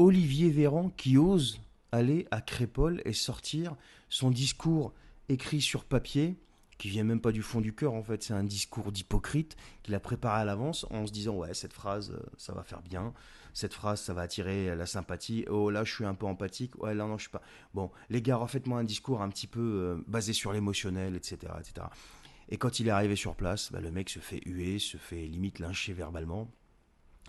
Olivier Véran qui ose aller à Crépol et sortir son discours écrit sur papier, qui vient même pas du fond du cœur en fait, c'est un discours d'hypocrite qu'il a préparé à l'avance en se disant ouais cette phrase ça va faire bien, cette phrase ça va attirer la sympathie, oh là je suis un peu empathique, ouais là non je suis pas... Bon les gars refaites-moi un discours un petit peu basé sur l'émotionnel etc. etc. Et quand il est arrivé sur place, bah, le mec se fait huer, se fait limite lyncher verbalement.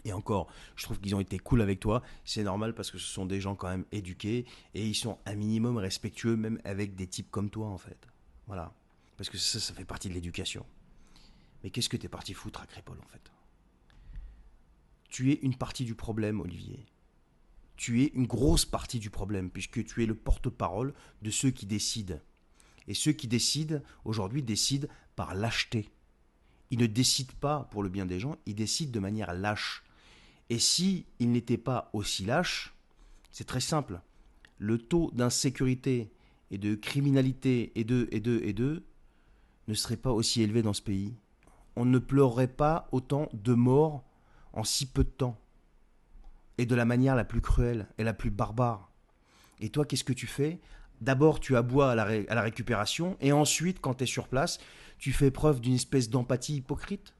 Et encore, je trouve qu'ils ont été cool avec toi. C'est normal parce que ce sont des gens quand même éduqués et ils sont un minimum respectueux même avec des types comme toi en fait. Voilà. Parce que ça fait partie de l'éducation. Mais qu'est-ce que t'es parti foutre à Crépol en fait? Tu es une partie du problème, Olivier. Tu es une grosse partie du problème puisque tu es le porte-parole de ceux qui décident. Et ceux qui décident, aujourd'hui, décident par lâcheté. Ils ne décident pas pour le bien des gens, ils décident de manière lâche. Et si ils n'étaient pas aussi lâches, c'est très simple. Le taux d'insécurité et de criminalité et de ne serait pas aussi élevé dans ce pays. On ne pleurerait pas autant de morts en si peu de temps. Et de la manière la plus cruelle et la plus barbare. Et toi, qu'est-ce que tu fais? D'abord, tu aboies à la récupération, et ensuite, quand tu es sur place, tu fais preuve d'une espèce d'empathie hypocrite.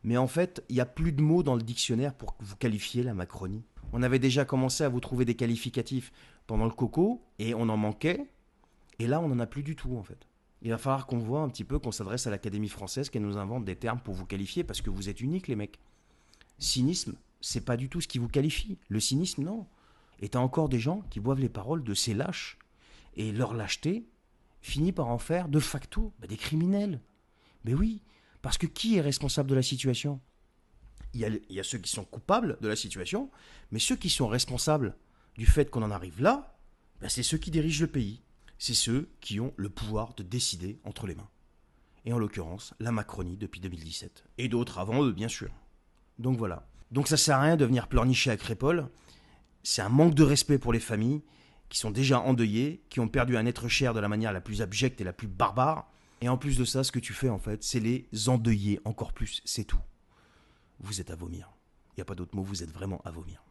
Mais en fait, il n'y a plus de mots dans le dictionnaire pour vous qualifier la Macronie. On avait déjà commencé à vous trouver des qualificatifs pendant le coco, et on en manquait, et là, on n'en a plus du tout, en fait. Il va falloir qu'on voit un petit peu, qu'on s'adresse à l'Académie française, qu'elle nous invente des termes pour vous qualifier, parce que vous êtes uniques, les mecs. Cynisme, c'est pas du tout ce qui vous qualifie. Le cynisme, non. Et t'as encore des gens qui boivent les paroles de ces lâches, et leur lâcheté finit par en faire de facto des criminels. Mais oui, parce que qui est responsable de la situation? Il y a ceux qui sont coupables de la situation, mais ceux qui sont responsables du fait qu'on en arrive là, c'est ceux qui dirigent le pays. C'est ceux qui ont le pouvoir de décider entre les mains. Et en l'occurrence, la Macronie depuis 2017. Et d'autres avant eux, bien sûr. Donc voilà. Donc ça sert à rien de venir pleurnicher à Crépol. C'est un manque de respect pour les familles qui sont déjà endeuillées, qui ont perdu un être cher de la manière la plus abjecte et la plus barbare. Et en plus de ça, ce que tu fais en fait, c'est les endeuiller encore plus, c'est tout. Vous êtes à vomir. Il n'y a pas d'autre mot, vous êtes vraiment à vomir.